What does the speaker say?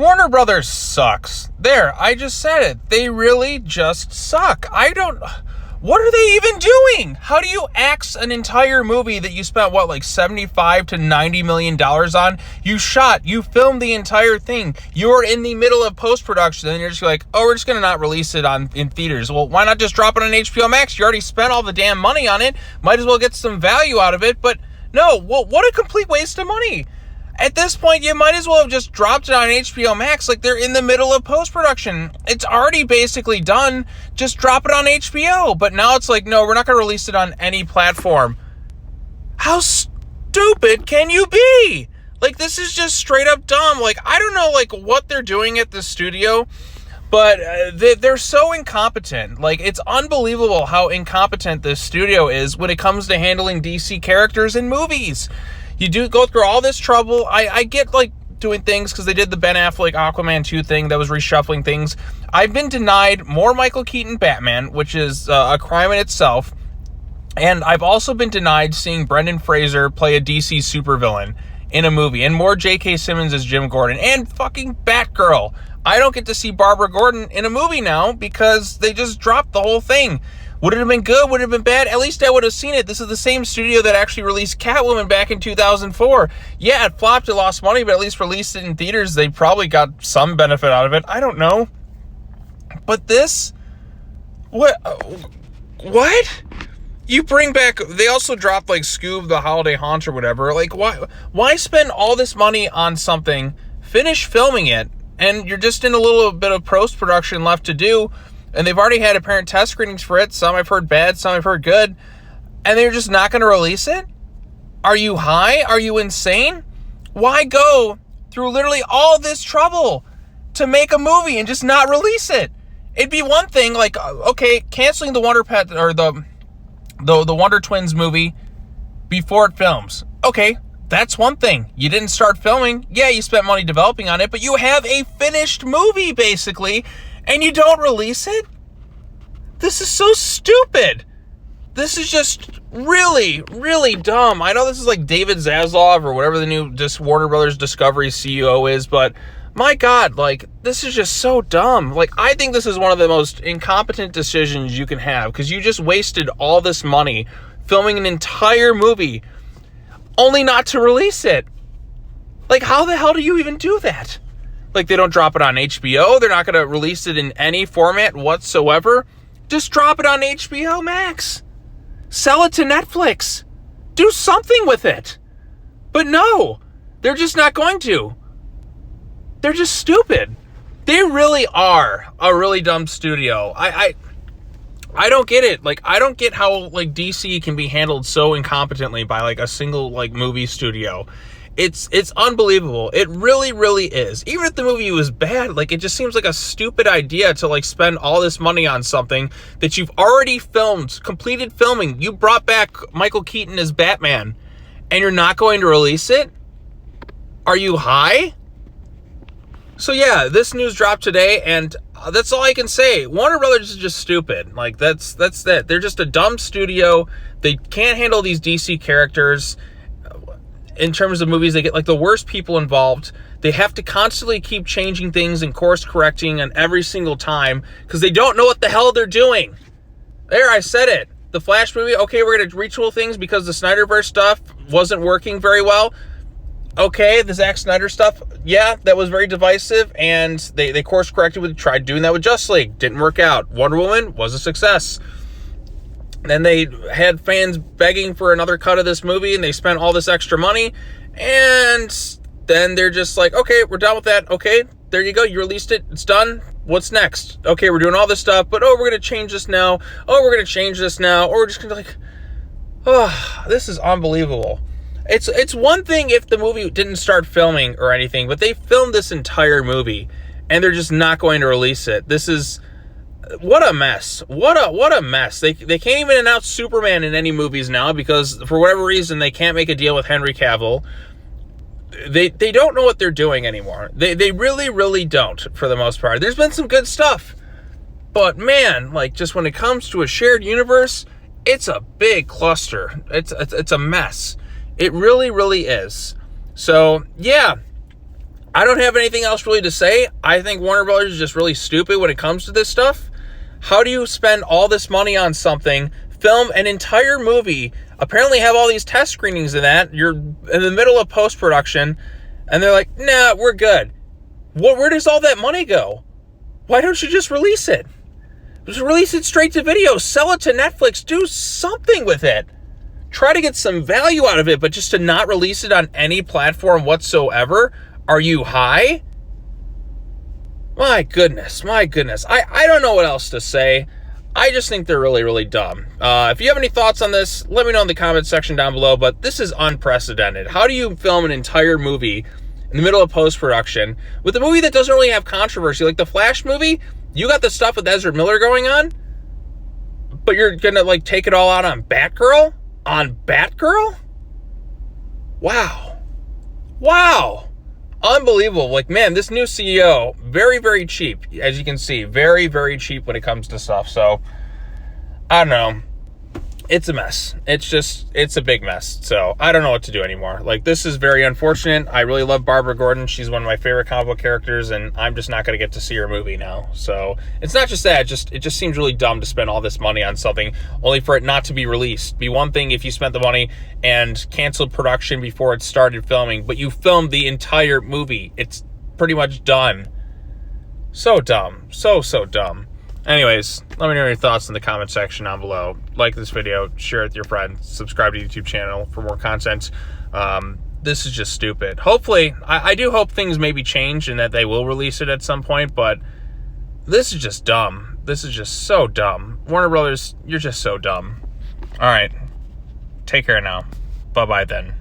Warner Brothers sucks. There, I just said it. They really just suck. What are they even doing? How do you axe an entire movie that you spent, like $75 to $90 million on? You filmed the entire thing. You're in the middle of post-production, and you're just like, oh, we're just going to not release it in theaters. Well, why not just drop it on HBO Max? You already spent all the damn money on it. Might as well get some value out of it. But no, what a complete waste of money. At this point, you might as well have just dropped it on HBO Max. Like, they're in the middle of post-production. It's already basically done. Just drop it on HBO. But now it's like, no, we're not going to release it on any platform. How stupid can you be? Like, this is just straight up dumb. Like, I don't know, like, what they're doing at the studio, but they're so incompetent. Like, it's unbelievable how incompetent this studio is when it comes to handling DC characters in movies. You do go through all this trouble. I get, like, doing things because they did the Ben Affleck Aquaman 2 thing that was reshuffling things. I've been denied more Michael Keaton Batman, which is a crime in itself. And I've also been denied seeing Brendan Fraser play a DC supervillain in a movie. And more J.K. Simmons as Jim Gordon. And fucking Batgirl. I don't get to see Barbara Gordon in a movie now because they just dropped the whole thing. Would it have been good? Would it have been bad? At least I would have seen it. This is the same studio that actually released Catwoman back in 2004. Yeah, it flopped, it lost money, but at least released it in theaters. They probably got some benefit out of it. I don't know. But this? What? You bring back... They also dropped, like, Scoob the Holiday Haunt or whatever. Like, why spend all this money on something, finish filming it, and you're just in a little bit of post-production left to do... And they've already had apparent test screenings for it. Some I've heard bad, some I've heard good. And they're just not going to release it? Are you high? Are you insane? Why go through literally all this trouble to make a movie and just not release it? It'd be one thing, like, okay, canceling the Wonder Pet or the Wonder Twins movie before it films. Okay, that's one thing. You didn't start filming. Yeah, you spent money developing on it, but you have a finished movie, basically, and you don't release it? This is so stupid. This is just really, really dumb. I know this is like David Zaslav or whatever the new Warner Brothers Discovery CEO is, but my God, like, this is just so dumb. Like, I think this is one of the most incompetent decisions you can have because you just wasted all this money filming an entire movie only not to release it. Like, how the hell do you even do that? Like, they don't drop it on HBO. They're not going to release it in any format whatsoever. Just drop it on HBO Max. Sell it to Netflix. Do something with it. But no, they're just not going to. They're just stupid. They really are a really dumb studio. I don't get it. Like, I don't get how, like, DC can be handled so incompetently by, like, a single, like, movie studio. It's unbelievable. It really, really is. Even if the movie was bad, like, it just seems like a stupid idea to, like, spend all this money on something that you've already filmed, completed filming. You brought back Michael Keaton as Batman, and you're not going to release it? Are you high? So yeah, this news dropped today, and that's all I can say. Warner Brothers is just stupid. Like, that's that. They're just a dumb studio. They can't handle these DC characters. In terms of movies, they get, like, the worst people involved. They have to constantly keep changing things and course correcting on every single time because they don't know what the hell they're doing. There, I said it. The Flash movie, okay, we're going to retool things because the Snyderverse stuff wasn't working very well. Okay, the Zack Snyder stuff, yeah, that was very divisive, and they course corrected tried doing that with Justice League. Didn't work out. Wonder Woman was a success. Then they had fans begging for another cut of this movie, and they spent all this extra money, and then they're just like, okay, we're done with that. Okay, there you go. You released it. It's done. What's next? Okay, we're doing all this stuff, but, oh, we're going to change this now. Oh, we're going to change this now. Or we're just going to, like, oh, this is unbelievable. It's one thing if the movie didn't start filming or anything, but they filmed this entire movie, and they're just not going to release it. This is... What a mess. What a mess. They can't even announce Superman in any movies now because for whatever reason they can't make a deal with Henry Cavill. They don't know what they're doing anymore. They really, really don't for the most part. There's been some good stuff. But man, like, just when it comes to a shared universe, it's a big cluster. It's a mess. It really, really is. So, yeah. I don't have anything else really to say. I think Warner Brothers is just really stupid when it comes to this stuff. How do you spend all this money on something, film an entire movie, apparently have all these test screenings of that, you're in the middle of post-production, and they're like, nah, we're good. Where does all that money go? Why don't you just release it? Just release it straight to video. Sell it to Netflix. Do something with it. Try to get some value out of it, but just to not release it on any platform whatsoever? Are you high? My goodness. I don't know what else to say. I just think they're really, really dumb. If you have any thoughts on this, let me know in the comment section down below, but this is unprecedented. How do you film an entire movie in the middle of post-production with a movie that doesn't really have controversy? Like the Flash movie, you got the stuff with Ezra Miller going on, but you're gonna like take it all out on Batgirl? On Batgirl? Wow. Unbelievable. Like, man, this new CEO, very, very cheap. As you can see, very, very cheap when it comes to stuff. So, I don't know. It's a mess. It's a big mess. So, I don't know what to do anymore. Like, this is very unfortunate. I really love Barbara Gordon. She's one of my favorite comic book characters, and I'm just not going to get to see her movie now. So, it's not just that. It just seems really dumb to spend all this money on something only for it not to be released. Be one thing if you spent the money and canceled production before it started filming, but you filmed the entire movie. It's pretty much done. So dumb. So dumb. Anyways, let me know your thoughts in the comment section down below. Like this video, share it with your friends, subscribe to the YouTube channel for more content. This is just stupid. Hopefully, I do hope things maybe change and that they will release it at some point, but this is just dumb. This is just so dumb. Warner Brothers, you're just so dumb. All right, take care now. Bye-bye then.